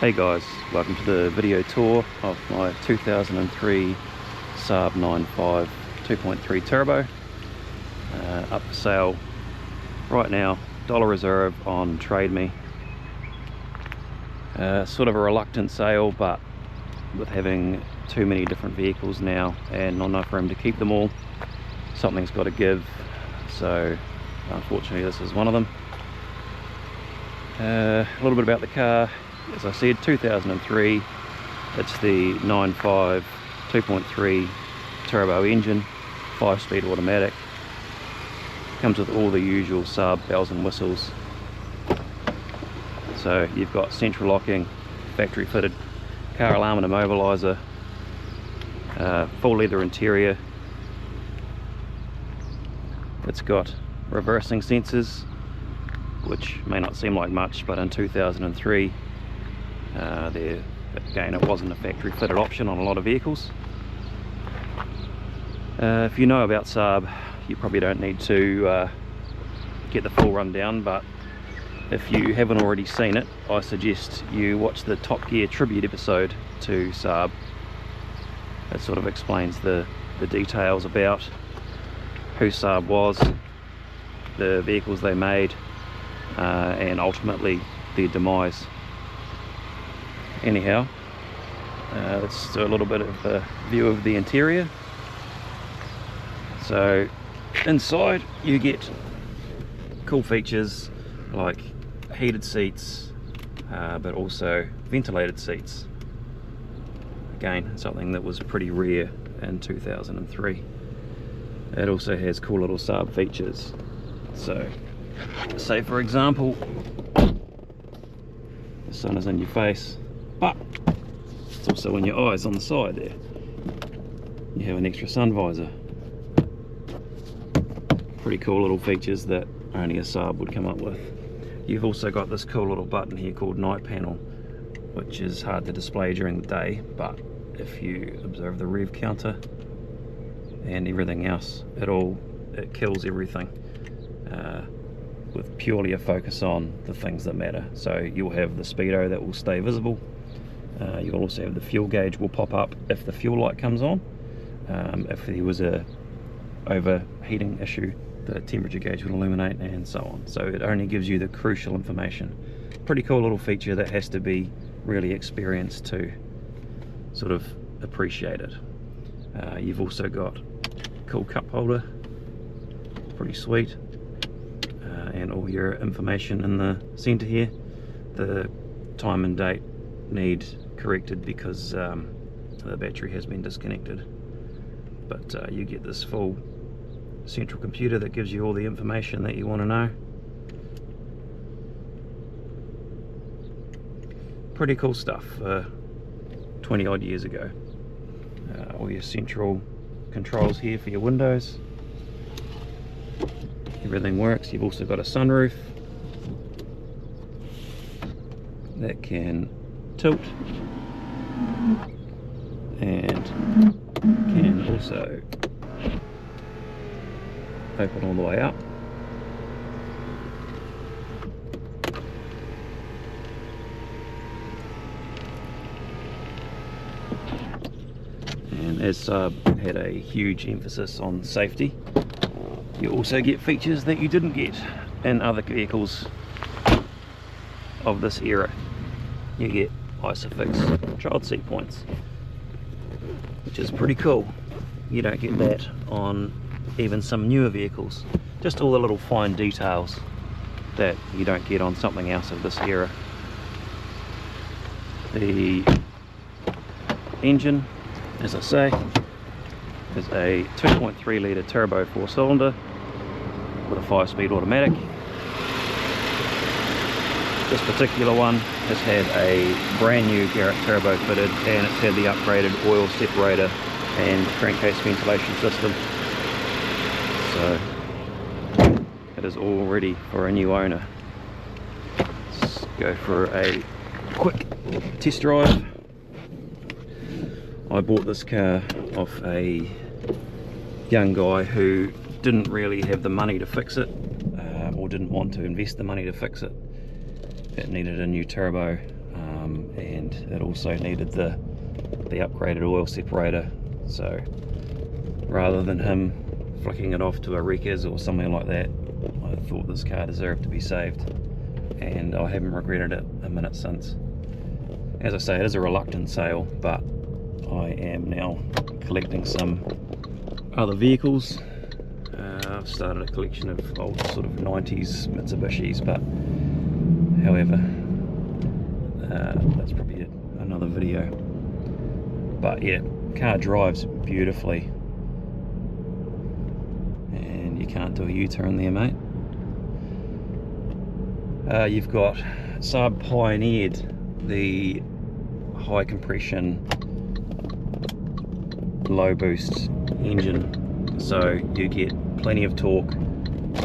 Hey guys, welcome to the video tour of my 2003 Saab 9.5 2.3 turbo. Up for sale right now, dollar reserve on trademe. Sort of a reluctant sale, but with having too many different vehicles now and not enough room to keep them all, something's got to give. So unfortunately this is one of them. A little bit about the car. As I said, 2003, it's the 9.5 2.3 turbo engine, 5-speed automatic. Comes with all the usual Saab bells and whistles. So you've got central locking, factory fitted car alarm and immobiliser, full leather interior. It's got reversing sensors, which may not seem like much, but in 2003 again, it wasn't a factory fitted option on a lot of vehicles. If you know about Saab, you probably don't need to get the full rundown, but if you haven't already seen it, I suggest you watch the Top Gear tribute episode to Saab. It sort of explains the details about who Saab was, the vehicles they made, and ultimately their demise. Anyhow, let's do a little bit of a view of the interior. So inside you get cool features like heated seats, but also ventilated seats. Again, something that was pretty rare in 2003. It also has cool little Saab features. So say for example, the sun is in your face, but it's also in your eyes on the side there. You have an extra sun visor. Pretty cool little features that only a Saab would come up with. You've also got this cool little button here called night panel, which is hard to display during the day, but if you observe the rev counter and everything else, it kills everything with purely a focus on the things that matter. So you'll have the speedo that will stay visible. You'll also have the fuel gauge will pop up if the fuel light comes on. If there was a overheating issue, the temperature gauge will illuminate, and so on. So it only gives you the crucial information. Pretty cool little feature that has to be really experienced to sort of appreciate it. You've also got a cool cup holder, pretty sweet, and all your information in the center here. The time and date need corrected because the battery has been disconnected, but you get this full central computer that gives you all the information that you want to know. Pretty cool stuff for 20 odd years ago. All your central controls here for your windows, everything works. You've also got a sunroof that can tilt and can also open all the way up. And as Saab had a huge emphasis on safety, you also get features that you didn't get in other vehicles of this era. You get ISOFIX child seat points, which is pretty cool. You don't get that on even some newer vehicles. Just all the little fine details that you don't get on something else of this era. The engine, as I say, is a 2.3 litre turbo 4-cylinder with a 5-speed automatic. This particular one has had a brand new Garrett turbo fitted, and it's had the upgraded oil separator and crankcase ventilation system. So it is all ready for a new owner. Let's go for a quick test drive. I bought this car off a young guy who didn't really have the money to fix it, or didn't want to invest the money to fix it. It needed a new turbo, and it also needed the upgraded oil separator. So rather than him flicking it off to a wreckers or somewhere like that, I thought this car deserved to be saved, and I haven't regretted it a minute since. As I say, it is a reluctant sale, but I am now collecting some other vehicles. I've started a collection of old sort of 90s Mitsubishis, but however, that's probably another video. But yeah, car drives beautifully, and you can't do a U-turn there, mate. You've got Saab pioneered the high compression low boost engine, so you get plenty of torque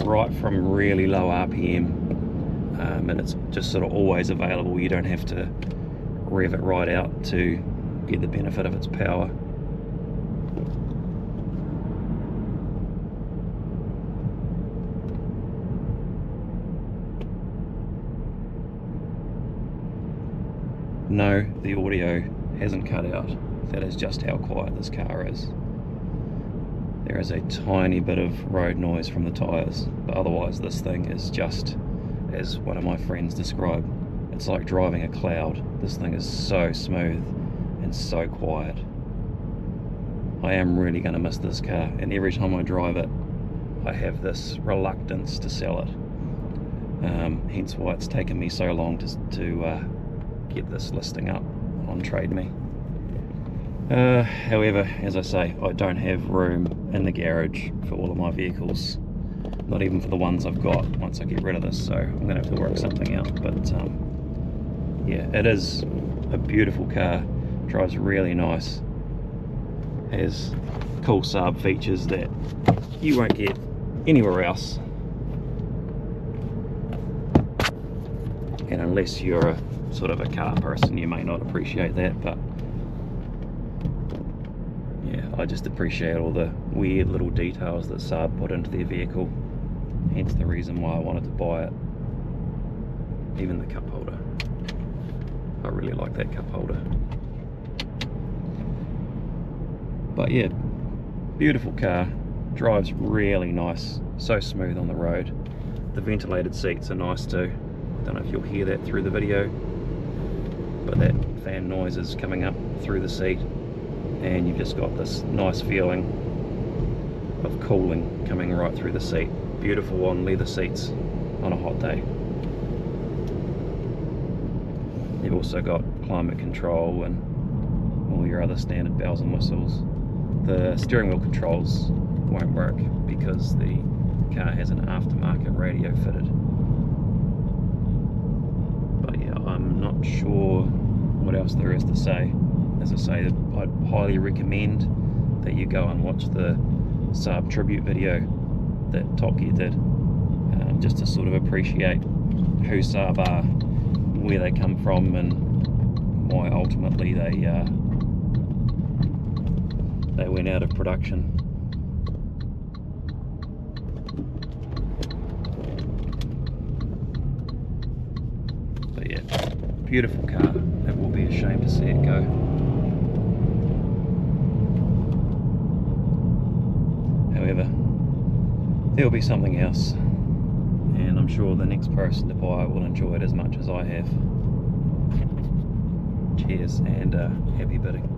right from really low RPM, and it's just sort of always available. You don't have to rev it right out to get the benefit of its power. No, the audio hasn't cut out. That is just how quiet this car is. There is a tiny bit of road noise from the tyres, but otherwise this thing is just, as one of my friends described, it's like driving a cloud. This thing is so smooth and so quiet. I am really going to miss this car, and every time I drive it I have this reluctance to sell it, hence why it's taken me so long to get this listing up on trademe. However, as I say, I don't have room in the garage for all of my vehicles, not even for the ones I've got once I get rid of this, so I'm going to have to work something out. But yeah, it is a beautiful car, drives really nice, has cool Saab features that you won't get anywhere else, and unless you're a sort of a car person you may not appreciate that. But yeah, I just appreciate all the weird little details that Saab put into their vehicle, hence the reason why I wanted to buy it. Even the cup holder, I really like that cup holder. But yeah, beautiful car, drives really nice, so smooth on the road. The ventilated seats are nice too. I don't know if you'll hear that through the video, but that fan noise is coming up through the seat, and you've just got this nice feeling of cooling coming right through the seat. Beautiful on leather seats on a hot day. You've also got climate control and all your other standard bells and whistles. The steering wheel controls won't work because the car has an aftermarket radio fitted. But yeah, I'm not sure what else there is to say. As I say, I'd highly recommend that you go and watch the Saab tribute video that Top Gear did, just to sort of appreciate who Saab are, where they come from, and why ultimately they went out of production. But yeah, beautiful car. It will be a shame to see it go. However, there'll be something else, and I'm sure the next person to buy it will enjoy it as much as I have. Cheers, and happy bidding.